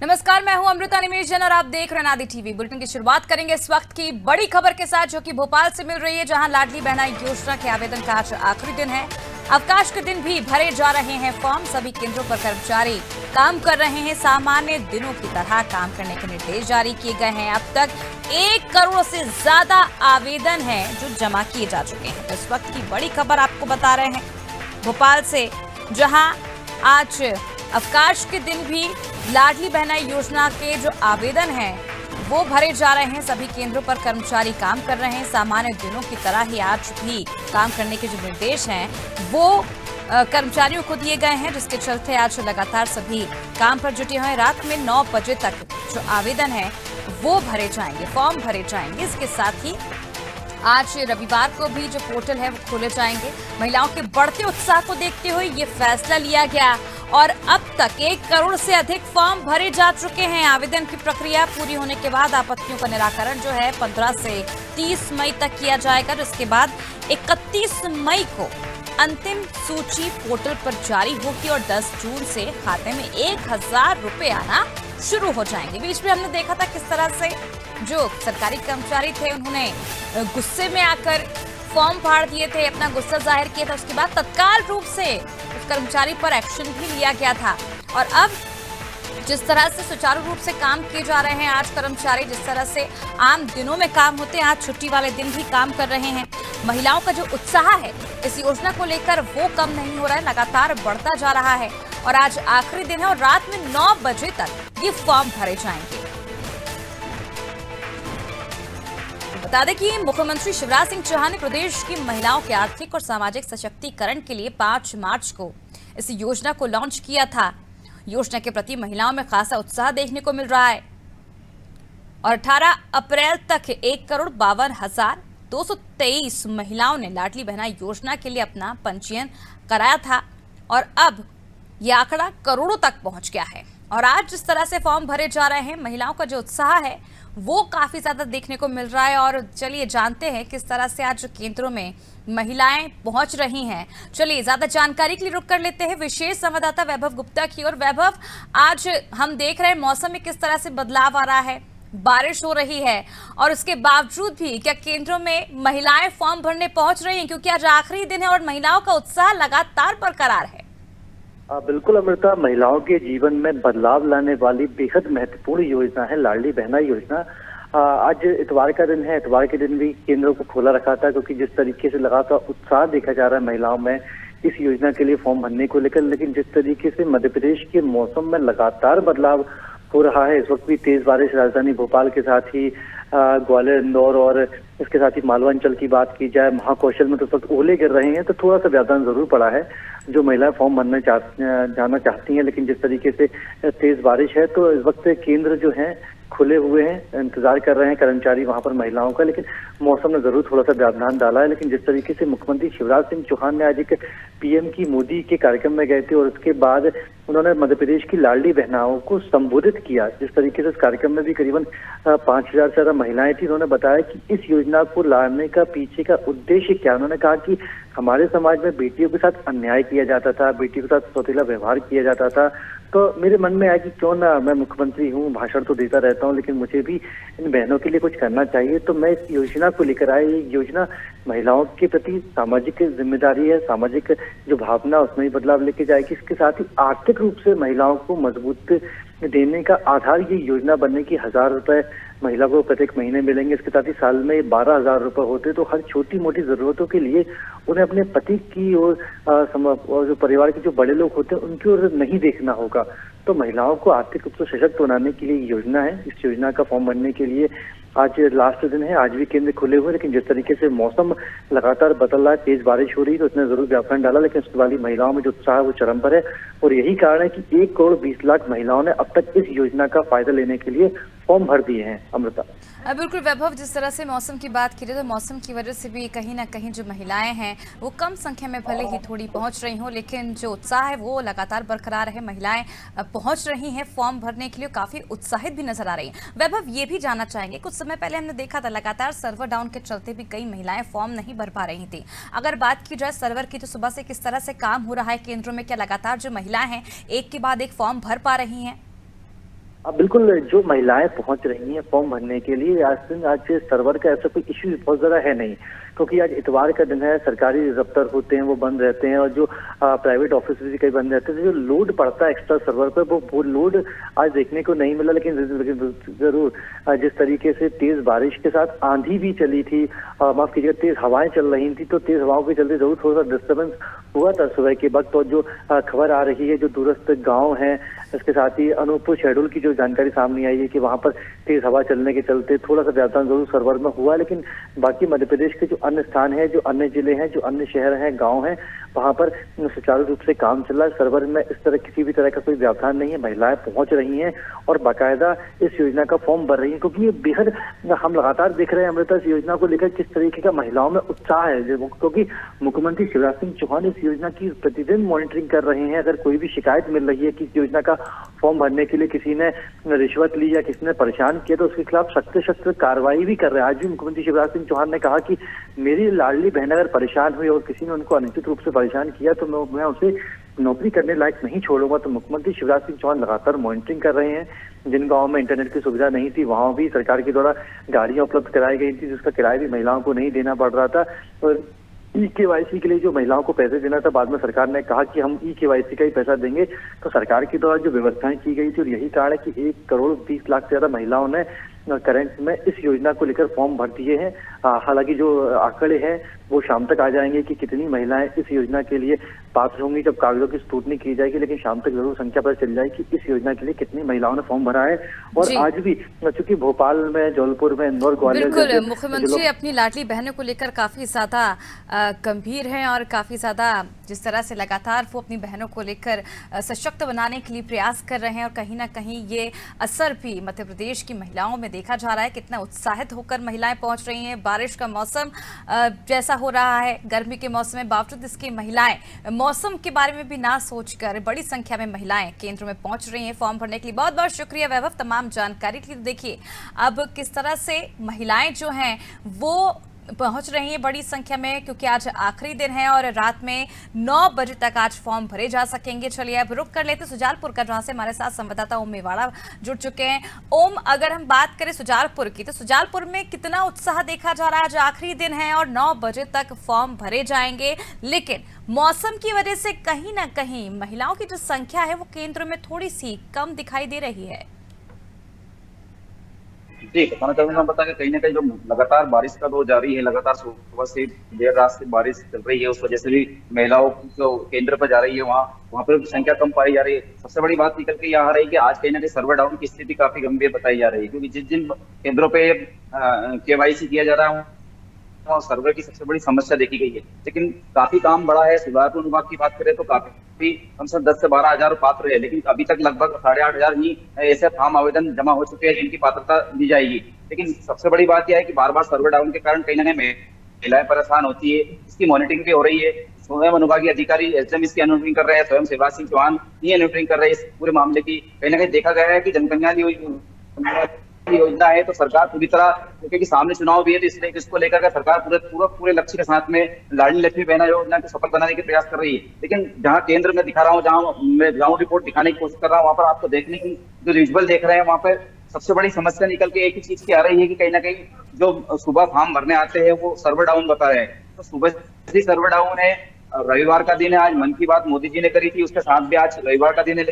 नमस्कार, मैं हूं अमृता निमेश जैन और आप देख रहे हैं आदि टीवी। बुलेटिन की शुरुआत करेंगे इस वक्त की बड़ी खबर के साथ, जो कि भोपाल से मिल रही है, जहां लाडली बहना योजना के आवेदन का आज आखिरी दिन है। अवकाश के दिन भी भरे जा रहे हैं फॉर्म। सभी केंद्रों पर कर्मचारी काम कर रहे हैं। सामान्य दिनों की तरह काम करने के निर्देश जारी किए गए हैं। अब तक 1 करोड़ से ज्यादा आवेदन है जो जमा किए जा चुके हैं। इस वक्त की बड़ी खबर आपको बता रहे हैं भोपाल से, जहां आज अवकाश के दिन भी लाडली बहना योजना के जो आवेदन हैं वो भरे जा रहे हैं। सभी केंद्रों पर कर्मचारी काम कर रहे हैं। सामान्य दिनों की तरह ही आज भी काम करने के जो निर्देश हैं वो कर्मचारियों को दिए गए हैं, जिसके चलते आज लगातार सभी काम पर जुटे हुए हैं। रात में 9 बजे तक जो आवेदन है वो भरे जाएंगे, फॉर्म भरे जाएंगे। इसके साथ ही आज रविवार को भी जो पोर्टल है वो खोले जाएंगे। महिलाओं के बढ़ते उत्साह को देखते हुए ये फैसला लिया गया और अब तक 1 करोड़ से अधिक फॉर्म भरे जा चुके हैं। आवेदन की प्रक्रिया पूरी होने के बाद आपत्तियों का निराकरण जो है 15 से 30 मई तक किया जाएगा, जिसके बाद 31 मई को अंतिम सूची पोर्टल पर जारी होगी और 10 जून से खाते में 1000 रुपए आना शुरू हो जाएंगे। बीच में हमने देखा था किस तरह से जो सरकारी कर्मचारी थे उन्होंने गुस्से में आकर फॉर्म फाड़ दिए थे, अपना गुस्सा जाहिर किया था। उसके बाद तत्काल रूप से उस कर्मचारी पर एक्शन भी लिया गया था और अब जिस तरह से सुचारू रूप से काम किए जा रहे हैं आज कर्मचारी, जिस तरह से आम दिनों में काम होते हैं आज छुट्टी वाले दिन भी काम कर रहे हैं। महिलाओं का जो उत्साह है इस योजना को लेकर वो कम नहीं हो रहा है, लगातार बढ़ता जा रहा है और आज आखिरी दिन है और रात में 9 बजे तक ये फॉर्म भरे जाएंगे। बता दें कि मुख्यमंत्री शिवराज सिंह चौहान ने प्रदेश की महिलाओं के आर्थिक और सामाजिक सशक्तिकरण के लिए 5 मार्च को इस योजना को लॉन्च किया था। योजना के प्रति महिलाओं में खासा उत्साह देखने को मिल रहा है और 18 अप्रैल तक 1,52,223 महिलाओं ने लाडली बहना योजना के लिए अपना पंजीयन कराया था और अब यह आंकड़ा करोड़ों तक पहुंच गया है। और आज जिस तरह से फॉर्म भरे जा रहे हैं, महिलाओं का जो उत्साह है वो काफी ज्यादा देखने को मिल रहा है। और चलिए जानते हैं किस तरह से आज केंद्रों में महिलाएं पहुंच रही हैं। चलिए ज्यादा जानकारी के लिए रुक कर लेते हैं विशेष संवाददाता वैभव गुप्ता की ओर। वैभव, आज हम देख रहे हैं मौसम में किस तरह से बदलाव आ रहा है, बारिश हो रही है और उसके बावजूद भी क्या केंद्रों में महिलाएं फॉर्म भरने पहुंच रही हैं, क्योंकि आज आखिरी दिन है और महिलाओं का उत्साह लगातार बरकरार है? बिल्कुल अमृता, महिलाओं के जीवन में बदलाव लाने वाली बेहद महत्वपूर्ण योजना है लाडली बहना योजना। आज इतवार का दिन है। इतवार के दिन भी केंद्रों को खोला रखा था, क्योंकि जिस तरीके से लगातार उत्साह देखा जा रहा है महिलाओं में इस योजना के लिए फॉर्म भरने को लेकर, लेकिन जिस तरीके से मध्य प्रदेश के मौसम में लगातार बदलाव हो रहा है, इस वक्त भी तेज बारिश राजधानी भोपाल के साथ ही ग्वालियर, इंदौर और इसके साथ ही मालवा अंचल की बात की जाए, महाकौशल में तो इस वक्त ओले गिर रहे हैं, तो थोड़ा सा व्यवधान जरूर पड़ा है। जो महिलाएं फॉर्म भरना जाना चाहती हैं, लेकिन जिस तरीके से तेज बारिश है तो इस वक्त केंद्र जो है खुले हुए हैं, इंतजार कर रहे हैं कर्मचारी वहां पर महिलाओं का, लेकिन मौसम ने जरूर थोड़ा सा व्यवधान डाला है। लेकिन जिस तरीके से मुख्यमंत्री शिवराज सिंह चौहान ने आज एक पीएम की मोदी के कार्यक्रम में गए थे और उसके बाद उन्होंने मध्य प्रदेश की लाडली बहनाओं को संबोधित किया, जिस तरीके से इस कार्यक्रम में भी करीबन 5000 से ज्यादा महिलाएं थी। उन्होंने बताया कि इस योजना को लाने का पीछे का उद्देश्य क्या। उन्होंने कहा कि हमारे समाज में बेटियों के साथ अन्याय किया जाता था, बेटियों के साथ सौतेला व्यवहार किया जाता था, तो मेरे मन में आया कि क्यों ना, मैं मुख्यमंत्री हूँ, भाषण तो देता रहता हूँ, लेकिन मुझे भी इन बहनों के लिए कुछ करना चाहिए। तो मैं इस योजना को लेकर आया। ये योजना महिलाओं के प्रति सामाजिक जिम्मेदारी है, सामाजिक जो भावना उसमें भी बदलाव लेके जाएगी। इसके साथ ही आर्थिक रूप से महिलाओं को मजबूत देने का आधार ये योजना बनने की 1000 रुपए महिला को प्रत्येक महीने मिलेंगे। इसके साथ ही साल में 12,000 रुपए होते, तो हर छोटी मोटी जरूरतों के लिए उन्हें अपने पति की और जो परिवार के जो बड़े लोग होते हैं उनकी ओर नहीं देखना होगा। तो महिलाओं को आर्थिक रूप से सशक्त बनाने के लिए योजना है। इस योजना का फॉर्म भरने के लिए आज लास्ट दिन है, आज भी केंद्र खुले हुए, लेकिन जिस तरीके से मौसम लगातार बदल रहा है, तेज बारिश हो रही है, तो उसने जरूर व्यापन डाला, लेकिन उसके वाली महिलाओं में जो उत्साह है वो चरम पर है और यही कारण है कि 1 करोड़ 20 लाख महिलाओं ने अब तक इस योजना का फायदा लेने के लिए फॉर्म भर दिए हैं। अमृता, बिल्कुल वैभव, जिस तरह से मौसम की बात की जाए तो मौसम की वजह से भी कहीं ना कहीं जो महिलाएं हैं वो कम संख्या में भले ही थोड़ी पहुंच रही हों, लेकिन जो उत्साह है वो लगातार बरकरार है। महिलाएं पहुंच रही हैं फॉर्म भरने के लिए, काफी उत्साहित भी नजर आ रही हैं। वैभव, ये भी जानना चाहेंगे, कुछ समय पहले हमने देखा था लगातार सर्वर डाउन के चलते भी कई महिलाएं फॉर्म नहीं भर पा रही थी। अगर बात की जाए सर्वर की, तो सुबह से किस तरह से काम हो रहा है केंद्रों में? क्या लगातार जो महिलाएं हैं एक के बाद एक फॉर्म भर पा रही हैं? अब बिल्कुल जो महिलाएं पहुंच रही हैं फॉर्म भरने के लिए, आज सर्वर का ऐसा कोई इश्यू बहुत ज्यादा है नहीं, क्योंकि आज इतवार का दिन है, सरकारी दफ्तर होते हैं वो बंद रहते हैं और जो प्राइवेट ऑफिस भी कई बंद रहते हैं, तो जो लोड पड़ता है एक्स्ट्रा सर्वर पर वो लोड आज देखने को नहीं मिला। लेकिन जरूर जिस तरीके से तेज बारिश के साथ आंधी भी चली थी, माफ कीजिएगा तेज हवाएं चल रही थी, तो तेज हवाओं के चलते जरूर थोड़ा सा डिस्टर्बेंस हुआ था सुबह के वक्त। और जो खबर आ रही है जो दूरस्थ गाँव है, इसके साथ ही अनूपपुर शहडोल की जो जानकारी सामने आई है कि वहां पर तेज हवा चलने के चलते थोड़ा सा व्यापार जरूर सर्वर में हुआ। लेकिन बाकी मध्य प्रदेश के जो अन्य स्थान है, जो अन्य जिले हैं, जो अन्य शहर हैं, गांव हैं, वहां पर सुचारू रूप से काम चल रहा है। सर्वर में इस तरह किसी भी तरह का कोई व्यवधान नहीं है, महिलाएं पहुंच रही हैं और बाकायदा इस योजना का फॉर्म भर रही हैं, क्योंकि ये बेहद हम लगातार देख रहे हैं अमृता इस योजना को लेकर किस तरीके का महिलाओं में उत्साह है, क्योंकि मुख्यमंत्री शिवराज सिंह चौहान इस योजना की प्रतिदिन मॉनिटरिंग कर रहे हैं। अगर कोई भी शिकायत मिल रही है कि इस योजना का फॉर्म भरने के लिए किसी ने रिश्वत ली या किसी ने परेशान किया, तो उसके खिलाफ सख्त कार्रवाई भी कर रहे हैं। आज भी मुख्यमंत्री शिवराज सिंह चौहान ने कहा कि मेरी लाडली बहन अगर परेशान हुई और किसी ने उनको अनुचित रूप से परेशान किया तो मैं उसे नौकरी करने लायक नहीं छोड़ूंगा। तो मुख्यमंत्री शिवराज सिंह चौहान लगातार मॉनिटरिंग कर रहे हैं। जिन गाँव में इंटरनेट की सुविधा नहीं थी वहां भी सरकार के द्वारा गाड़ियां उपलब्ध कराई गई थी, जिसका किराया भी महिलाओं को नहीं देना पड़ रहा था। और ई-केवाईसी के लिए जो महिलाओं को पैसे देना था, बाद में सरकार ने कहा कि हम ई-केवाईसी का ही पैसा देंगे। तो सरकार के द्वारा जो व्यवस्थाएं की गई थी, और यही कारण है कि 1,20,00,000 से ज्यादा महिलाओं ने करंट में इस योजना को लेकर फॉर्म भर दिए हैं। हालांकि जो आंकड़े हैं वो शाम तक आ जाएंगे कि कितनी महिलाएं इस योजना के लिए पात्र होंगी, जब कागजों की स्क्रूटनी की जाएगी। लेकिन शाम तक जरूर संख्या पता चल जाएगी कि इस योजना के लिए कितनी महिलाओं ने फॉर्म भरा है। और आज भी चूंकि भोपाल में, जौनपुर में, इंदौर, ग्वालियर, बिल्कुल मुख्यमंत्री अपनी लाडली बहनों को लेकर काफी ज्यादा गंभीर हैं और काफी ज्यादा जिस तरह से लगातार वो अपनी बहनों को लेकर सशक्त बनाने के लिए प्रयास कर रहे हैं, और कहीं ना कहीं ये असर भी मध्य प्रदेश की महिलाओं में देखा जा रहा है। कितना उत्साहित होकर महिलाएं पहुंच रही हैं। बारिश का मौसम जैसा हो रहा है, गर्मी के मौसम में बावजूद इसकी महिलाएं मौसम के बारे में भी ना सोचकर बड़ी संख्या में महिलाएं केंद्र में पहुंच रही हैं फॉर्म भरने के लिए। बहुत बहुत शुक्रिया वैभव तमाम जानकारी के लिए। देखिए अब किस तरह से महिलाएं जो हैं वो पहुंच रही हैं बड़ी संख्या में, क्योंकि आज आखिरी दिन है और रात में 9 बजे तक आज फॉर्म भरे जा सकेंगे। चलिए अब रुक कर लेते सुजालपुर का, जहां से हमारे साथ संवाददाता ओम मेवाड़ा जुड़ चुके हैं। ओम, अगर हम बात करें सुजालपुर की, तो सुजालपुर में कितना उत्साह देखा जा रहा है? आज आखिरी दिन है और 9 बजे तक फॉर्म भरे जाएंगे, लेकिन मौसम की वजह से कहीं ना कहीं महिलाओं की जो संख्या है वो केंद्र में थोड़ी सी कम दिखाई दे रही है। जी, बताना चाहूंगा बता के कहीं ना कहीं जो लगातार बारिश का दौर जारी है, लगातार सुबह से देर रात से बारिश चल रही है, उस वजह से भी महिलाओं जो केंद्र पर जा रही है वहाँ पर संख्या कम पाई जा रही है। सबसे बड़ी बात निकल के यहाँ आ रही है कि आज कहीं ना कहीं सर्वर डाउन की स्थिति काफी गंभीर बताई जा रही है, क्योंकि जिन केंद्रों पे केवाईसी किया जा रहा है और सर्वर की सबसे बड़ी समस्या देखी गई है। लेकिन काफी काम बड़ा है। सुजालपुर विभाग की बात करें तो काफी कम से 10 से 12 हजार पात्र है, लेकिन अभी तक लगभग 8,500 ही ऐसे फॉर्म आवेदन जमा हो चुके हैं जिनकी पात्रता दी जाएगी। लेकिन सबसे बड़ी बात यह है कि बार बार सर्वर डाउन के कारण कहीं ना कहीं महिलाएं परेशान होती है। इसकी मॉनिटरिंग भी हो रही है। स्वयं अनुभागीय अधिकारी एसडीएम इसकी मॉनिटरिंग कर रहे हैं, स्वयं शिवराज सिंह चौहान ये मॉनिटरिंग कर रहे हैं इस पूरे मामले की। कहीं ना कहीं देखा गया है कि जनकल्याण योजना है तो सरकार पूरी तरह, क्योंकि सामने चुनाव भी है तो इसलिए इसको लेकर सरकार पूरे लक्ष्य के साथ में लाडली लक्ष्मी बहना योजना को सफल बनाने के प्रयास कर रही है। लेकिन जहां केंद्र में दिखा रहा हूँ, जहां मैं ग्राउंड रिपोर्ट दिखाने की कोशिश कर रहा हूँ, वहां पर आपको देखने की जो विजुअल देख रहे हैं, वहां पर सबसे बड़ी समस्या निकल के एक ही चीज की आ रही है कि कहीं ना कहीं जो सुबह फॉर्म भरने आते हैं वो सर्वर डाउन बता रहे हैं। तो सुबह से सर्वर डाउन है। रविवार का दिन है, आज मन की बात मोदी जी ने करी थी, उसके साथ भी आज रविवार का दिन है,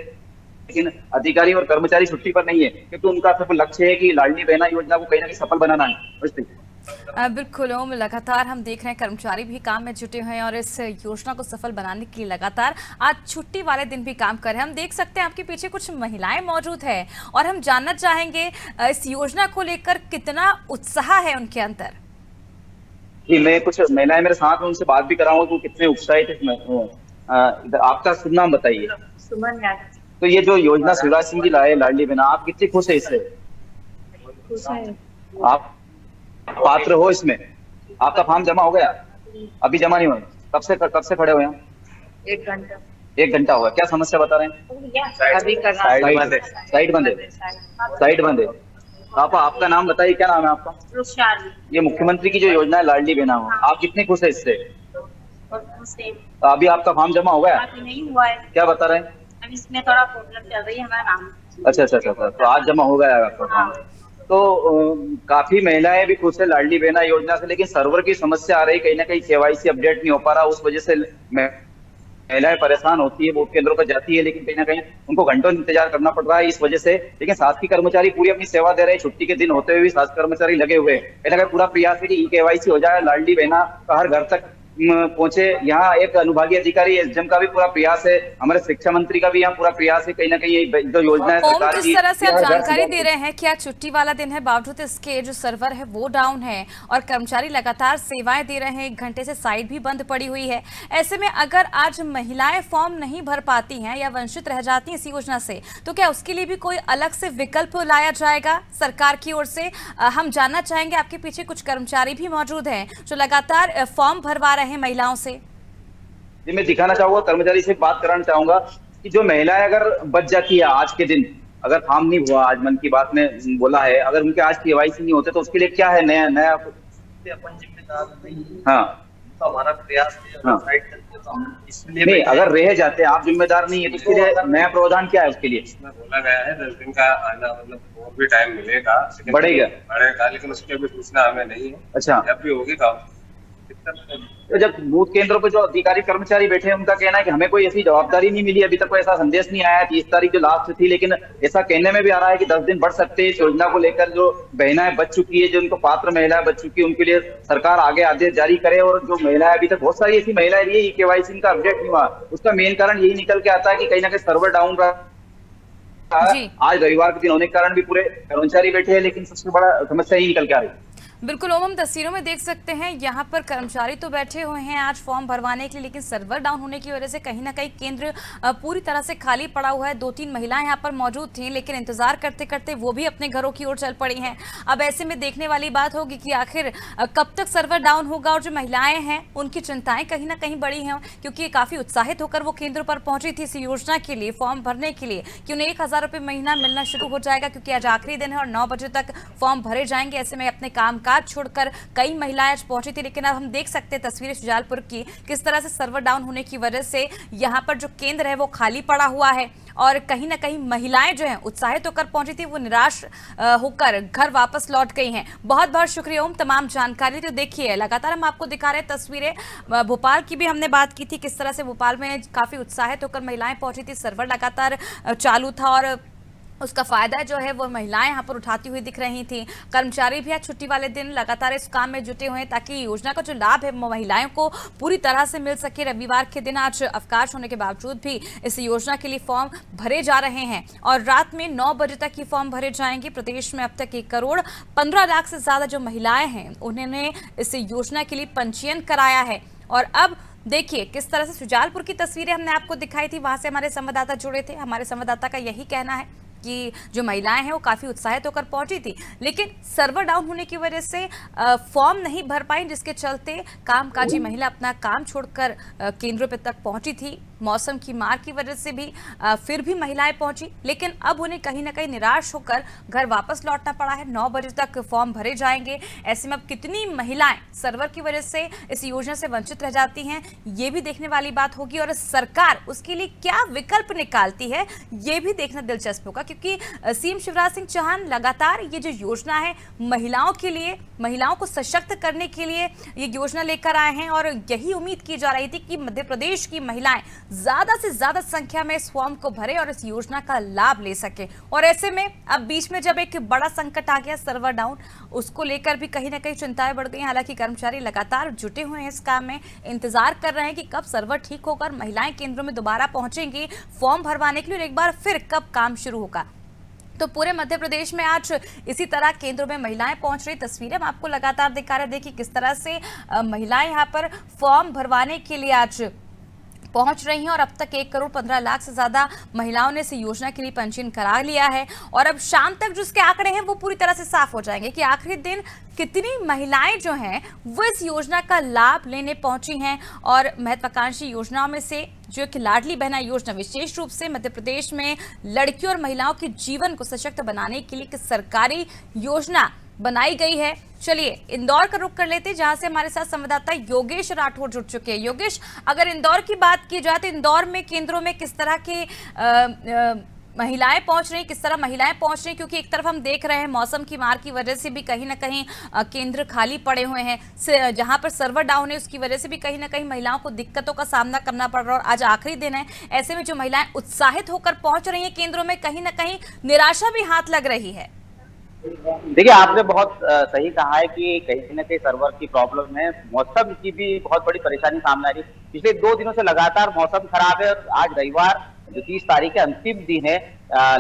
लेकिन अधिकारी और कर्मचारी छुट्टी पर नहीं है, क्योंकि उनका सिर्फ लक्ष्य है कि लाडली बहना योजना को कहीं ना कहीं सफल बनाना है। बिल्कुल ओम, लगातार हम देख रहे हैं कर्मचारी भी काम में जुटे हुए हैं और इस योजना को सफल बनाने के लिए लगातार आज छुट्टी वाले दिन भी काम कर रहे हैं। हम देख सकते हैं आपके पीछे कुछ महिलाएं मौजूद है और हम जानना चाहेंगे इस योजना को लेकर कितना उत्साह है उनके अंदर। जी, मैं कुछ महिलाएं मेरे साथ में, उनसे बात भी कराऊंगा कि कितने उत्साहित है। आपका शुभ नाम बताइए। सुमन यादव। तो ये जो योजना शिवराज सिंह जी लाए लाडली बहना, आप कितनी खुश है इससे? आप पात्र हो इसमें? आपका फॉर्म जमा हो गया? अभी जमा नहीं हुआ? कब से खड़े हुए हैं? 1 घंटा। 1 घंटा हुआ। क्या समस्या बता रहे हैं? अभी करना साइड बंद है। आपका नाम बताइए, क्या नाम है आपका? रुशाली। ये मुख्यमंत्री की जो योजना है लाडली बहना, आप कितने खुश है इससे? अभी आपका फॉर्म जमा हो गया? नहीं हुआ है। क्या बता रहे हैं? अब इसमें थोड़ा प्रॉब्लम चल रही है, हमारा नाम अच्छा अच्छा अच्छा अच्छा। तो आज जमा हो गया है आपका फॉर्म। तो काफी महिलाएं भी खुश है लाडली बहना योजना से, लेकिन सर्वर की समस्या आ रही, कहीं ना कहीं केवाईसी अपडेट नहीं हो पा रहा, उस वजह से महिलाएं परेशान होती है, वोट केंद्रों पर जाती है, लेकिन कहीं ना कहीं उनको घंटों इंतजार करना पड़ रहा है इस वजह से। लेकिन शासकीय कर्मचारी पूरी अपनी सेवा दे रहे हैं, छुट्टी के दिन होते हुए भी शासकीय कर्मचारी लगे हुए हैं। कहीं ना कहीं पूरा प्रयास है कि ई केवाईसी हो जाए, लाडली बहना का हर घर तक पहुंचे। यहाँ एक अनुभागीय अधिकारी एसडीएम का भी पूरा प्रयास है, हमारे शिक्षा मंत्री का भी यहाँ पूरा प्रयास है, कहीं ना कहीं ये जो योजना है ओम, सरकार जिस की, तरह से ये आप हर घर जानकारी दे रहे हैं कि आज छुट्टी वाला दिन है, बावजूद इसके जो सर्वर है वो डाउन है और कर्मचारी लगातार सेवाएं दे रहे हैं, 1 घंटे से साइट भी बंद पड़ी हुई है। ऐसे में अगर आज महिलाएं फॉर्म नहीं भर पाती हैं या वंचित रह जाती हैं इस योजना से, तो क्या उसके लिए भी कोई अलग से विकल्प लाया जाएगा सरकार की ओर से? हम जानना चाहेंगे, आपके पीछे कुछ कर्मचारी भी मौजूद हैं जो लगातार फॉर्म भरवा रहे हैं महिलाओं से। जी, मैं दिखाना चाहूंगा, कर्मचारी से बात कराना चाहूंगा कि जो महिलाएं अगर बच जाती है आज के दिन, अगर काम नहीं हुआ, आज मन की बात में बोला है, अगर उनके आज केवाईसी नहीं होते तो उसके लिए क्या है नया नया अपन जिम्मेदार नहीं है। हाँ तो हमारा प्रयास है, हाँ। साइड करके तो हम इसलिए नहीं, अगर रह जाते हैं, आप जिम्मेदार नहीं है तो उसके लिए नया प्रावधान क्या है उसके लिए? इसमें बोला गया है 10 दिन का आना, मतलब और भी टाइम मिलेगा, लेकिन बढ़ेगा, लेकिन उसकी अभी सूचना हमें नहीं है। अच्छा, जब भी होगी काम। तो जब बूथ केंद्रों पर जो अधिकारी कर्मचारी बैठे हैं उनका कहना है कि हमें कोई ऐसी जवाबदारी नहीं मिली, अभी तक कोई ऐसा संदेश नहीं आया। 30 तारीख जो लास्ट थी, लेकिन ऐसा कहने में भी आ रहा है कि 10 दिन बढ़ सकते हैं। इस योजना को लेकर जो बहनाएं बच चुकी है, जो उनको पात्र महिलाएं बच चुकी है, उनके लिए सरकार आगे आदेश जारी करे। और जो महिलाएं अभी तक, बहुत सारी ऐसी महिलाएं रही है केवाईसी का अपडेट नहीं हुआ, उसका मेन कारण यही निकल के आता है कि कहीं ना कहीं सर्वर डाउन रहा। आज रविवार के दिन होने के कारण भी पूरे कर्मचारी बैठे हैं, लेकिन सबसे बड़ा समस्या यही निकल के आ रही है। बिल्कुल ओम, हम तस्वीरों में देख सकते हैं यहाँ पर कर्मचारी तो बैठे हुए हैं आज फॉर्म भरवाने के लिए, लेकिन सर्वर डाउन होने की वजह से कहीं ना कहीं केंद्र पूरी तरह से खाली पड़ा हुआ है। 2-3 महिलाएं यहाँ पर मौजूद थीं, लेकिन इंतजार करते करते वो भी अपने घरों की ओर चल पड़ी हैं। अब ऐसे में देखने वाली बात होगी कि आखिर कब तक सर्वर डाउन होगा, और जो महिलाएं हैं उनकी चिंताएं कहीं ना कहीं बड़ी हैं, क्योंकि काफ़ी उत्साहित होकर वो केंद्र पर पहुंची थी इस योजना के लिए, फॉर्म भरने के लिए कि उन्हें 1000 रुपये महीना मिलना शुरू हो जाएगा, क्योंकि आज आखिरी दिन है और 9 बजे तक फॉर्म भरे जाएंगे। ऐसे में अपने कामकाज छोड़कर कई महिलाएं आज पहुंची थी, लेकिन अब हम देख सकते हैं तस्वीरें शुजालपुर की, किस तरह से सर्वर डाउन होने की वजह से यहां पर जो केंद्र है वो खाली पड़ा हुआ है और कहीं ना कहीं महिलाएं जो हैं उत्साहित होकर पहुंची थी, वो निराश होकर घर वापस लौट गई हैं। बहुत बहुत शुक्रिया ओम तमाम जानकारी। तो देखिए, लगातार हम आपको दिखा रहे हैं तस्वीरें। भोपाल की भी हमने बात की थी, किस तरह से भोपाल में काफी उत्साहित होकर महिलाएं पहुंची थी, सर्वर लगातार चालू था और उसका फायदा जो है वो महिलाएं यहाँ पर उठाती हुई दिख रही थी। कर्मचारी भी आज छुट्टी वाले दिन लगातार इस काम में जुटे हुए हैं ताकि योजना का जो लाभ है महिलाओं को पूरी तरह से मिल सके। रविवार के दिन आज अवकाश होने के बावजूद भी इस योजना के लिए फॉर्म भरे जा रहे हैं और रात में 9 बजे तक ये फॉर्म भरे जाएंगे। प्रदेश में अब तक 1 करोड़ 15 लाख से ज्यादा जो महिलाएं हैं उन्होंने इस योजना के लिए पंजीयन कराया है। और अब देखिए किस तरह से शुजालपुर की तस्वीरें हमने आपको दिखाई थी, वहां से हमारे संवाददाता जुड़े थे। हमारे संवाददाता का यही कहना है कि जो महिलाएं हैं वो काफ़ी उत्साहित होकर पहुंची थी, लेकिन सर्वर डाउन होने की वजह से फॉर्म नहीं भर पाई, जिसके चलते कामकाजी महिला अपना काम छोड़कर केंद्रों पर तक पहुंची थी। मौसम की मार की वजह से भी फिर भी महिलाएं पहुंची, लेकिन अब उन्हें कहीं ना कहीं निराश होकर घर वापस लौटना पड़ा है। 9 बजे तक फॉर्म भरे जाएंगे। ऐसे में अब कितनी महिलाएं सर्वर की वजह से इस योजना से वंचित रह जाती हैं, ये भी देखने वाली बात होगी और सरकार उसके लिए क्या विकल्प निकालती है ये भी देखना दिलचस्प होगा, क्योंकि सीएम शिवराज सिंह चौहान लगातार ये जो योजना है महिलाओं के लिए, महिलाओं को सशक्त करने के लिए ये योजना लेकर आए हैं और यही उम्मीद की जा रही थी कि मध्य प्रदेश की महिलाएं ज्यादा से ज्यादा संख्या में इस फॉर्म को भरे और इस योजना का लाभ ले सके। और ऐसे में अब बीच में जब एक बड़ा संकट आ गया सर्वर डाउन, उसको लेकर भी कहीं ना कहीं चिंताएं बढ़ गई। हालांकि कर्मचारी लगातार जुटे हुए हैं इस काम में, इंतजार कर रहे हैं कि कब सर्वर ठीक होकर महिलाएं केंद्रों में दोबारा पहुंचेंगी फॉर्म भरवाने के लिए और एक बार फिर कब काम शुरू होगा। तो पूरे मध्य प्रदेश में आज इसी तरह केंद्रों में महिलाएं पहुंच रही, तस्वीरें हम आपको लगातार दिखा रहे। देखिए किस तरह से महिलाएं यहां पर फॉर्म भरवाने के लिए आज पहुंच रही हैं और अब तक 1 करोड़ 15 लाख से ज्यादा महिलाओं ने इस योजना के लिए पंजीयन करा लिया है। और अब शाम तक जो इसके आंकड़े हैं वो पूरी तरह से साफ हो जाएंगे कि आखिरी दिन कितनी महिलाएं जो हैं वो इस योजना का लाभ लेने पहुंची हैं। और महत्वाकांक्षी योजनाओं में से जो कि लाडली बहना योजना विशेष रूप से मध्य प्रदेश में लड़कियों और महिलाओं के जीवन को सशक्त बनाने के लिए एक सरकारी योजना बनाई गई है। चलिए इंदौर का रुख कर लेते हैं, जहां से हमारे साथ संवाददाता योगेश राठौर जुड़ चुके हैं। योगेश, अगर इंदौर की बात की जाए तो इंदौर में केंद्रों में किस तरह के महिलाएं पहुंच रही हैं, किस तरह महिलाएं पहुंच रही हैं, क्योंकि एक तरफ हम देख रहे हैं मौसम की मार की वजह से भी कहीं ना कहीं केंद्र खाली पड़े हुए हैं, जहां पर सर्वर डाउन है उसकी वजह से भी कहीं ना कहीं महिलाओं को दिक्कतों का सामना करना पड़ रहा है। और आज आखिरी दिन है, ऐसे में जो महिलाएं उत्साहित होकर पहुंच रही हैं केंद्रों में, कहीं ना कहीं निराशा भी हाथ लग रही है। देखिए, आपने बहुत सही कहा है कि कहीं ना कहीं सर्वर की प्रॉब्लम है, मौसम की भी बहुत बड़ी परेशानी सामने आ रही है। पिछले 2 दिनों से लगातार मौसम खराब है और आज रविवार जो 30 तारीख है, अंतिम दिन है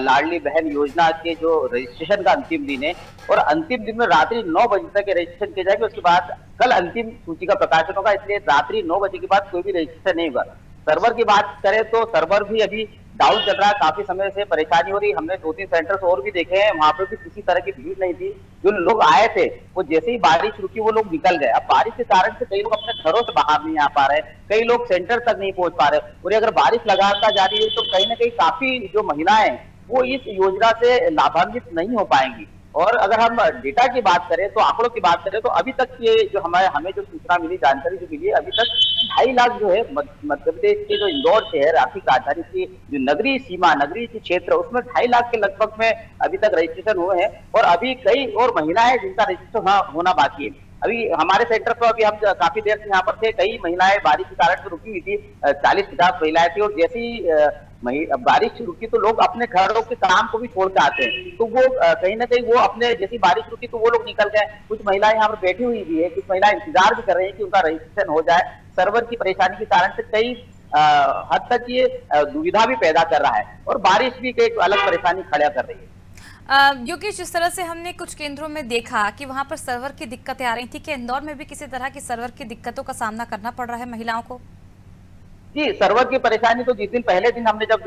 लाडली बहन योजना के जो रजिस्ट्रेशन का अंतिम दिन है। और अंतिम दिन में रात्रि 9 बजे तक रजिस्ट्रेशन किया जाएगा। उसके बाद कल अंतिम सूची का प्रकाशन होगा, इसलिए रात्रि 9 बजे के बाद कोई भी रजिस्ट्रेशन नहीं होगा। सर्वर की बात करें तो सर्वर भी अभी डाउन चल रहा है, काफी समय से परेशानी हो रही है। हमने 2-3 सेंटर्स और भी देखे हैं, वहां पे भी किसी तरह की भीड़ नहीं थी। जो लोग आए थे वो जैसे ही बारिश रुकी वो लोग निकल गए। अब बारिश के कारण से कई लोग अपने घरों से बाहर नहीं आ पा रहे, कई लोग सेंटर तक नहीं पहुंच पा रहे। और अगर बारिश लगातार जारी है तो कहीं ना कहीं काफी जो महिलाएं वो इस योजना से लाभान्वित नहीं हो पाएंगी। और अगर हम डेटा की बात करें तो आंकड़ों की बात करें तो अभी तक ये जो हमें जो सूचना मिली, जानकारी जो मिली, अभी तक 2.5 लाख जो है मध्य प्रदेश के जो इंदौर शहर आर्थिक राजधानी की जो नगरीय सीमा, नगरीय क्षेत्र, उसमें 2.5 लाख के लगभग में अभी तक रजिस्ट्रेशन हुए हैं। और अभी कई और महिलाएं जिनका रजिस्ट्रेशन होना बाकी है। अभी हमारे सेंटर पर अभी हम काफी देर से यहाँ पर थे, कई महिलाएं बारिश के कारण से रुकी हुई थी, 40-50 महिलाएं थी। और जैसे ही बारिश रुकी तो लोग अपने घरों के काम को भी छोड़ के आते हैं, तो वो कहीं ना कहीं वो अपने जैसी बारिश रुकी तो वो लोग निकल गए। कुछ महिलाएं यहाँ पर बैठी हुई भी है, कुछ महिलाएं इंतजार भी कर रही है कि उनका रजिस्ट्रेशन हो जाए। सर्वर की परेशानी के कारण से कई हद तक ये दुविधा भी पैदा कर रहा है और बारिश भी एक अलग परेशानी खड़ा कर रही है। योगेश, जिस तरह से हमने कुछ केंद्रों में देखा कि वहां पर सर्वर की दिक्कतें आ रही थी, कि इंदौर में भी किसी तरह की सर्वर की दिक्कतों का सामना करना पड़ रहा है महिलाओं को? जी, सर्वर की परेशानी तो जिस दिन पहले दिन हमने जब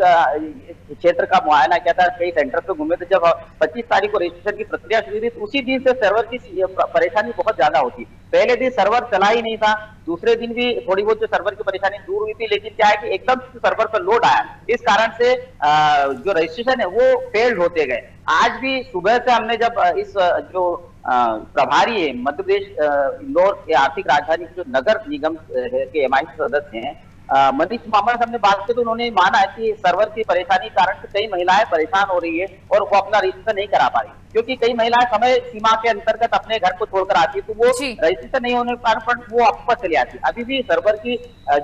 क्षेत्र का मुआयना किया था, कई सेंटर पे घूमे थे, जब 25 तारीख को रजिस्ट्रेशन की प्रक्रिया शुरू हुई, तो उसी दिन से सर्वर की परेशानी बहुत ज्यादा होती। पहले दिन सर्वर चला ही नहीं था, दूसरे दिन भी थोड़ी बहुत जो सर्वर की परेशानी दूर हुई थी, लेकिन क्या है कि एकदम से सर्वर पर लोड आया, इस कारण से जो रजिस्ट्रेशन है वो फेल्ड होते गए। आज भी सुबह से हमने जब इस जो प्रभारी है मध्य प्रदेश इंदौर के आर्थिक राजधानी जो नगर निगम के MIC सदस्य हैं मनीष मामा से हमने बात की, तो उन्होंने माना है कि सर्वर की परेशानी के कारण से कई महिलाएं परेशान हो रही है और वो अपना रजिस्ट्रेशन नहीं करा पा रही, क्योंकि कई महिलाएं समय सीमा के अंतर्गत अपने घर को छोड़कर आती है, तो वो रजिस्ट्रेशन नहीं होने के कारण वो वापस चली आती है। अभी भी सर्वर की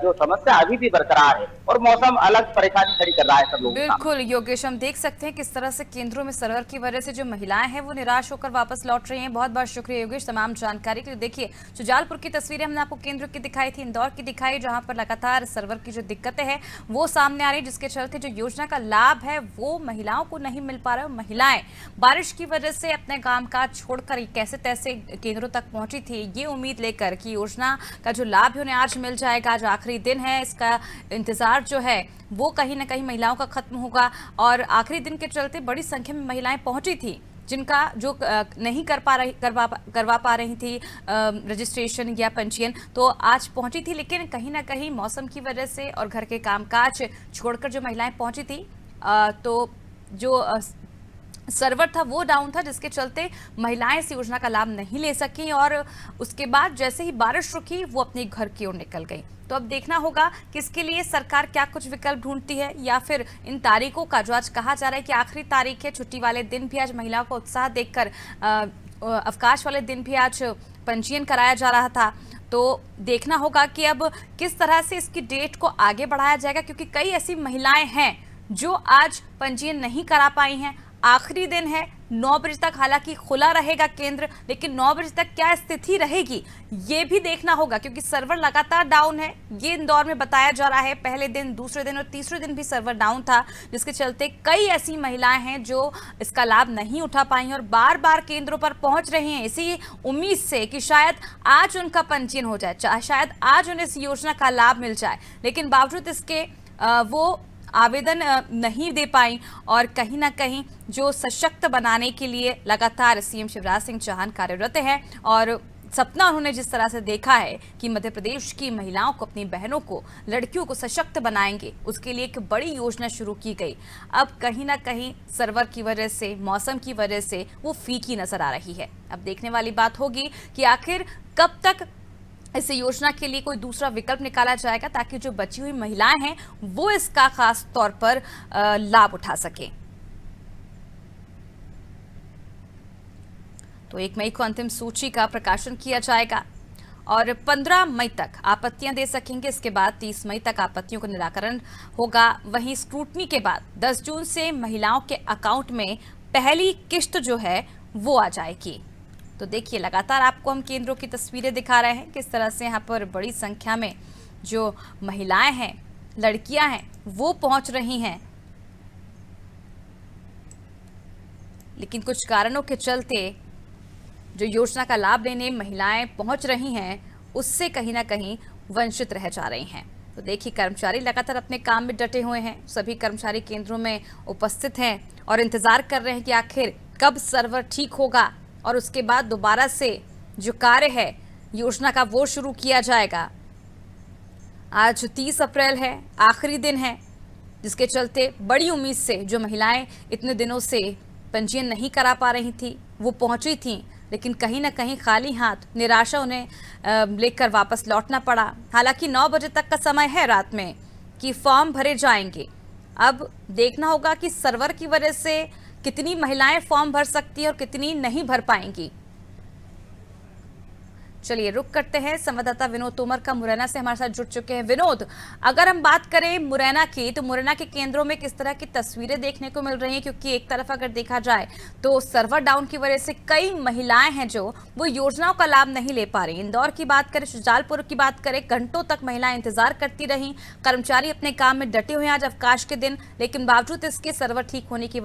जो समस्या अभी भी बरकरार है और मौसम अलग परेशानी खड़ी कर रहा है सब लोगों को। बिल्कुल योगेश, हम देख सकते हैं किस तरह से केंद्रों में सर्वर की वजह से जो महिलाएं हैं वो निराश होकर वापस लौट रही हैं। बहुत बहुत शुक्रिया योगेश तमाम जानकारी के लिए। देखिए, सुजालपुर की तस्वीरें हमने आपको केंद्र की दिखाई थी, इंदौर की दिखाई, जहां पर लगातार सर्वर की जो दिक्कतें हैं वो सामने आ रही, जिसके चलते जो योजना का लाभ है वो महिलाओं को नहीं मिल पा रहा है। महिलाएं बारिश की वजह से अपने कामकाज छोड़कर कैसे तैसे केंद्रों तक पहुंची थी, ये उम्मीद लेकर कि योजना का जो लाभ है उन्हें आज मिल जाएगा। आज आखिरी दिन है, इसका इंतजार जो है वो कहीं ना कहीं महिलाओं का खत्म होगा। और आखिरी दिन के चलते बड़ी संख्या में महिलाएं पहुंची थी जिनका जो नहीं करवा पा रही थी रजिस्ट्रेशन या पंजीयन, तो आज पहुंची थी। लेकिन कहीं ना कहीं मौसम की वजह से और घर के कामकाज छोड़कर जो महिलाएं पहुंची थी तो जो सर्वर था वो डाउन था, जिसके चलते महिलाएं इस योजना का लाभ नहीं ले सकी और उसके बाद जैसे ही बारिश रुकी वो अपने घर की ओर निकल गई। तो अब देखना होगा कि इसके लिए सरकार क्या कुछ विकल्प ढूंढती है या फिर इन तारीखों का, जो आज कहा जा रहा है कि आखिरी तारीख है, छुट्टी वाले दिन भी आज महिलाओं का उत्साह देखकर अवकाश वाले दिन भी आज पंजीयन कराया जा रहा था। तो देखना होगा कि अब किस तरह से इसकी डेट को आगे बढ़ाया जाएगा, क्योंकि कई ऐसी महिलाएं हैं जो आज पंजीयन नहीं करा पाई हैं। आखिरी दिन है, 9 बजे तक हालांकि खुला रहेगा केंद्र, लेकिन 9 बजे तक क्या स्थिति रहेगी ये भी देखना होगा, क्योंकि सर्वर लगातार डाउन है। ये इंदौर में बताया जा रहा है, पहले दिन, दूसरे दिन और तीसरे दिन भी सर्वर डाउन था, जिसके चलते कई ऐसी महिलाएं हैं जो इसका लाभ नहीं उठा पाई और बार बार केंद्रों पर पहुंच रही हैं इसी उम्मीद से कि शायद आज उनका पंजीयन हो जाए, शायद आज उन्हें इस योजना का लाभ मिल जाए। लेकिन बावजूद इसके वो आवेदन नहीं दे पाई और कहीं ना कहीं जो सशक्त बनाने के लिए लगातार CM शिवराज सिंह चौहान कार्यरत हैं और सपना उन्होंने जिस तरह से देखा है कि मध्य प्रदेश की महिलाओं को, अपनी बहनों को, लड़कियों को सशक्त बनाएंगे, उसके लिए एक बड़ी योजना शुरू की गई। अब कहीं ना कहीं सर्वर की वजह से, मौसम की वजह से वो फीकी नजर आ रही है। अब देखने वाली बात होगी कि आखिर कब तक इस योजना के लिए कोई दूसरा विकल्प निकाला जाएगा ताकि जो बची हुई महिलाएं हैं वो इसका खास तौर पर लाभ उठा सकें। तो 1 मई को अंतिम सूची का प्रकाशन किया जाएगा और 15 मई तक आपत्तियां दे सकेंगे। इसके बाद 30 मई तक आपत्तियों का निराकरण होगा। वहीं स्क्रूटनी के बाद 10 जून से महिलाओं के अकाउंट में पहली किस्त जो है वो आ जाएगी। तो देखिए, लगातार आपको हम केंद्रों की तस्वीरें दिखा रहे हैं किस तरह से यहाँ पर बड़ी संख्या में जो महिलाएं हैं, लड़कियां हैं, वो पहुंच रही हैं। लेकिन कुछ कारणों के चलते जो योजना का लाभ लेने महिलाएं पहुंच रही हैं, उससे कहीं ना कहीं वंचित रह जा रही हैं। तो देखिए, कर्मचारी लगातार अपने काम में डटे हुए हैं। सभी कर्मचारी केंद्रों में उपस्थित हैं और इंतजार कर रहे हैं कि आखिर कब सर्वर ठीक होगा और उसके बाद दोबारा से जो कार्य है योजना का वो शुरू किया जाएगा। आज 30 अप्रैल है, आखिरी दिन है, जिसके चलते बड़ी उम्मीद से जो महिलाएं इतने दिनों से पंजीयन नहीं करा पा रही थी वो पहुंची थी, लेकिन कहीं ना कहीं खाली हाथ निराशा उन्हें लेकर वापस लौटना पड़ा। हालांकि 9 बजे तक का समय है रात में कि फॉर्म भरे जाएंगे। अब देखना होगा कि सर्वर की वजह से कितनी महिलाएं फॉर्म भर सकती हैं और कितनी नहीं भर पाएंगी। चलिए रुक करते हैं, संवाददाता विनोद तोमर का मुरैना से हमारे साथ जुड़ चुके हैं। विनोद, अगर हम बात करें मुरैना की, तो मुरैना के केंद्रों में किस तरह की तस्वीरें देखने को मिल रही हैं? क्योंकि एक तरफ अगर देखा जाए तो सर्वर डाउन की वजह से कई महिलाएं हैं जो वो योजनाओं का लाभ नहीं ले पा रही। इंदौर की बात करें, शुजालपुर की बात करें, घंटों तक महिलाएं इंतजार करती रही। कर्मचारी अपने काम में डटे हुए हैं आज अवकाश के दिन, लेकिन बावजूद इसके सर्वर ठीक होने की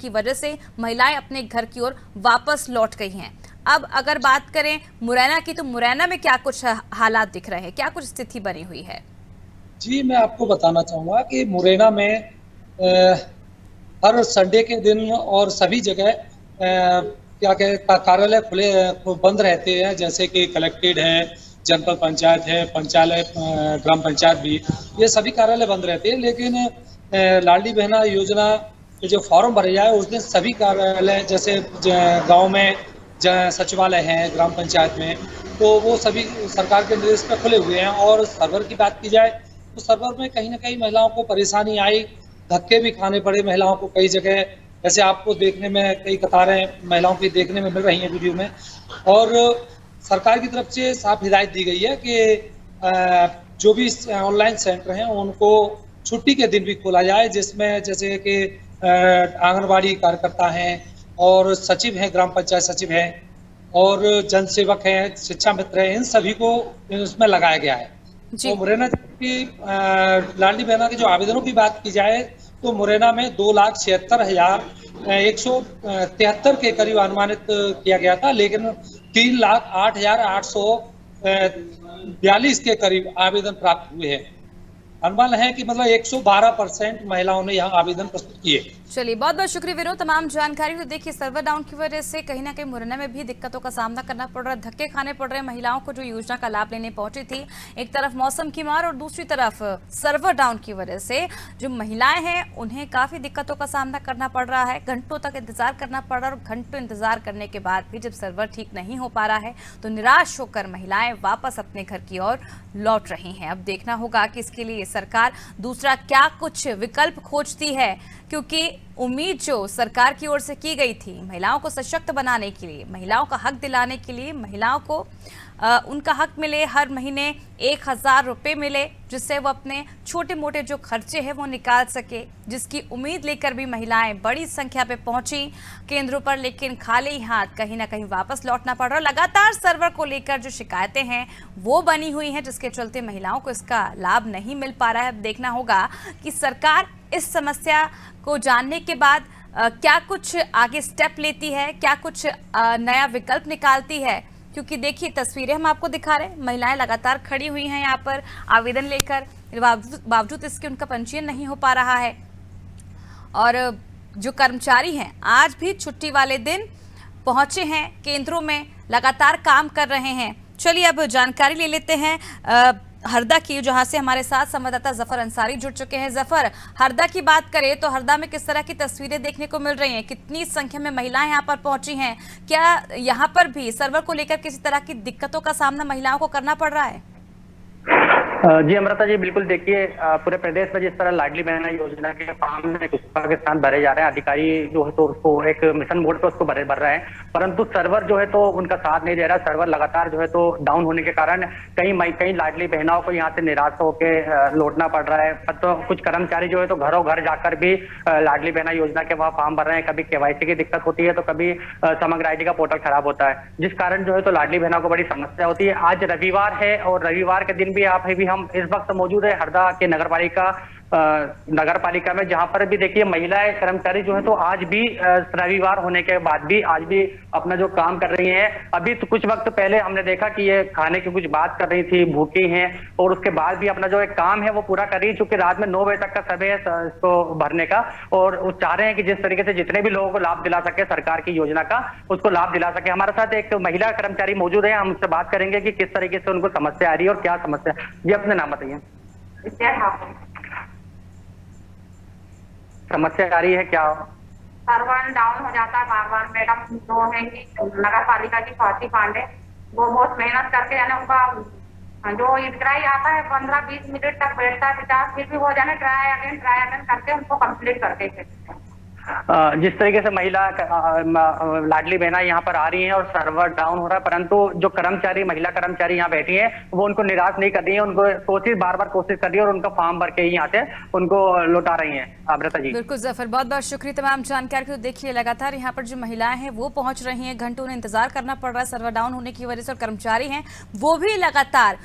वजह से महिलाएं अपने घर की ओर वापस लौट गई हैं। अब अगर बात करें मुरैना की, तो मुरैना में क्या कुछ हालात दिख रहे हैं, क्या कुछ स्थिति बनी हुई है? जी, मैं आपको बताना चाहूँगा कि मुरैना में हर संडे के दिन और सभी जगह क्या कार्यालय खुले बंद रहते हैं, जैसे कि कलेक्ट्रेट है, जनपद पंचायत है, पंचायत ग्राम पंचायत भी, ये सभी कार्यालय बंद रहते हैं। लेकिन लाडली बहना योजना के जो फॉर्म भरे जाए उसमें सभी कार्यालय, जैसे गाँव में सचिवालय हैं, ग्राम पंचायत में, तो वो सभी सरकार के निर्देश पर खुले हुए हैं। और सर्वर की बात की जाए तो सर्वर में कहीं ना कहीं महिलाओं को परेशानी आई, धक्के भी खाने पड़े महिलाओं को कई जगह। जैसे आपको देखने में कई कतारें महिलाओं की देखने में मिल रही हैं वीडियो में। और सरकार की तरफ से साफ हिदायत दी गई है कि जो भी ऑनलाइन सेंटर हैं उनको छुट्टी के दिन भी खोला जाए, जिसमें जैसे कि आंगनबाड़ी कार्यकर्ता हैं और सचिव हैं, ग्राम पंचायत सचिव हैं और जनसेवक हैं, शिक्षा मित्र हैं, इन सभी को इसमें लगाया गया है। तो मुरैना की लाडली बहना के जो आवेदनों की बात की जाए तो मुरैना में 2,76,173 के करीब अनुमानित किया गया था, लेकिन 3,08,842 के करीब आवेदन प्राप्त हुए हैं। अनुमान है कि मतलब 112% महिलाओं ने यहाँ आवेदन प्रस्तुत किए। चलिए, बहुत बहुत शुक्रिया विनोद तमाम जानकारी। तो देखिए, सर्वर डाउन की वजह से कहीं ना कहीं मुरैना में भी दिक्कतों का सामना करना पड़ रहा है, धक्के खाने पड़ रहे हैं महिलाओं को जो योजना का लाभ लेने पहुंची थी। एक तरफ मौसम की मार और दूसरी तरफ सर्वर डाउन की वजह से जो महिलाएं हैं उन्हें काफी दिक्कतों का सामना करना पड़ रहा है, घंटों तक इंतजार करना पड़ रहा है। और घंटों इंतजार करने के बाद भी जब सर्वर ठीक नहीं हो पा रहा है तो निराश होकर महिलाएं वापस अपने घर की ओर लौट रही हैं। अब देखना होगा कि इसके लिए सरकार दूसरा क्या कुछ विकल्प खोजती है, क्योंकि उम्मीद जो सरकार की ओर से की गई थी महिलाओं को सशक्त बनाने के लिए, महिलाओं का हक दिलाने के लिए, महिलाओं को उनका हक मिले, हर महीने 1,000 रुपये मिले, जिससे वो अपने छोटे मोटे जो खर्चे हैं वो निकाल सके, जिसकी उम्मीद लेकर भी महिलाएं बड़ी संख्या पे पहुंची केंद्रों पर, लेकिन खाली हाथ कहीं ना कहीं वापस लौटना पड़ रहा है। लगातार सर्वर को लेकर जो शिकायतें हैं वो बनी हुई हैं, जिसके चलते महिलाओं को इसका लाभ नहीं मिल पा रहा है। अब देखना होगा कि सरकार इस समस्या को जानने के बाद क्या कुछ आगे स्टेप लेती है, क्या कुछ नया विकल्प निकालती है। क्योंकि देखिए, तस्वीरें हम आपको दिखा रहे हैं, महिलाएं लगातार खड़ी हुई हैं यहाँ पर आवेदन लेकर, बावजूद इसके उनका पंजीयन नहीं हो पा रहा है। और जो कर्मचारी हैं आज भी छुट्टी वाले दिन पहुंचे हैं केंद्रों में, लगातार काम कर रहे हैं। चलिए अब जानकारी ले लेते हैं हरदा की, जहां से हमारे साथ संवाददाता जफर अंसारी जुड़ चुके हैं। जफर, हरदा की बात करें तो हरदा में किस तरह की तस्वीरें देखने को मिल रही हैं, कितनी संख्या में महिलाएं यहां पर पहुंची हैं, क्या यहां पर भी सर्वर को लेकर किसी तरह की दिक्कतों का सामना महिलाओं को करना पड़ रहा है? जी अमृता जी, बिल्कुल देखिए, पूरे प्रदेश में जिस तरह लाडली बहना योजना के फॉर्म में पुष्पा के साथ भरे जा रहे हैं, अधिकारी जो है तो उसको एक मिशन मोड पे उसको भर रहे हैं, परंतु सर्वर जो है तो उनका साथ नहीं दे रहा। सर्वर लगातार जो है तो डाउन होने के कारण कई लाडली बहनाओं को यहाँ से निराश होके लौटना पड़ रहा है। तो कुछ कर्मचारी जो है तो घरों घर जाकर भी लाडली बहना योजना के वहाँ फॉर्म भर रहे हैं। कभी केवाईसी की दिक्कत होती है तो कभी समग्र आईडी का पोर्टल खराब होता है, जिस कारण जो है तो लाडली बहनों को बड़ी समस्या होती है। आज रविवार है और रविवार के दिन भी हम इस वक्त मौजूद है हरदा के नगर पालिका में, जहां पर भी देखिए महिलाएं कर्मचारी जो है तो आज भी रविवार होने के बाद भी आज भी अपना जो काम कर रही हैं। अभी तो कुछ वक्त पहले हमने देखा कि ये खाने की कुछ बात कर रही थी, भूखी हैं, और उसके बाद भी अपना जो एक काम है वो पूरा कर रही है, चूंकि रात में 9 बजे तक का समय है इसको भरने का, और वो चाह रहे हैं कि जिस तरीके से जितने भी लोगों को लाभ दिला सके सरकार की योजना का, उसको लाभ दिला सके। हमारे साथ एक महिला कर्मचारी मौजूद है, हम उससे बात करेंगे कि किस तरीके से उनको समस्या आ रही है और क्या समस्या। जी अपने नाम बताइए। समस्या आ रही है क्या? सर्वर डाउन हो जाता है बार बार। मैडम जो है नगर पालिका की स्वाति पांडे, वो बहुत मेहनत करके यानी उनका जो ट्राई आता है 15-20 मिनट तक बैठता है, 50 फिर भी वो जाने ट्राई अगेन करके उनको कंप्लीट करते हैं। जिस तरीके से महिला लाडली बहना यहाँ पर आ रही हैं और सर्वर डाउन हो रहा है, परंतु जो महिला कर्मचारी यहाँ बैठी हैं वो उनको निराश नहीं कर रही है, उनको बार बार कोशिश कर रही है और उनका फॉर्म भर के ही यहाँ से उनको लौटा रही हैं। अमृता जी। बिल्कुल जफर, बहुत बहुत शुक्रिया तमाम जानकारी को। देखिए लगातार यहाँ पर जो महिलाएं हैं वो पहुंच रही हैं, घंटों उन्हें इंतजार करना पड़ रहा है सर्वर डाउन होने की वजह से, और कर्मचारी हैं वो भी लगातार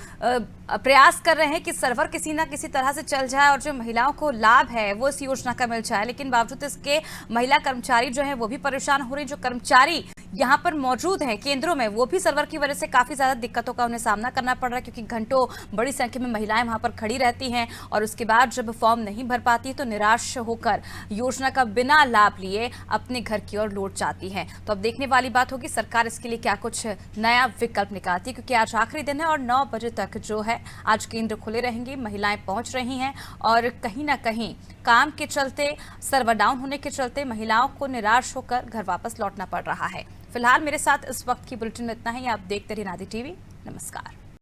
प्रयास कर रहे हैं कि सर्वर किसी ना किसी तरह से चल जाए और जो महिलाओं को लाभ है वो इस योजना का मिल जाए। लेकिन बावजूद इसके महिला कर्मचारी जो है वो भी परेशान हो रही। जो कर्मचारी यहाँ पर मौजूद हैं केंद्रों में, वो भी सर्वर की वजह से काफी ज्यादा दिक्कतों का उन्हें सामना करना पड़ रहा है, क्योंकि घंटों बड़ी संख्या में महिलाएं वहां पर खड़ी रहती हैं और उसके बाद जब फॉर्म नहीं भर पाती तो निराश होकर योजना का बिना लाभ लिए अपने घर की ओर लौट जाती हैं। तो अब देखने वाली बात होगी सरकार इसके लिए क्या कुछ नया विकल्प निकालती है, क्योंकि आज आखिरी दिन है और 9 बजे तक जो है आज केंद्र खुले रहेंगे। महिलाएं पहुंच रही हैं और कहीं ना कहीं काम के चलते, सर्वर डाउन होने के चलते महिलाओं को निराश होकर घर वापस लौटना पड़ रहा है। फिलहाल मेरे साथ इस वक्त की बुलेटिन में इतना ही। आप देखते रहिए नादी टीवी। नमस्कार।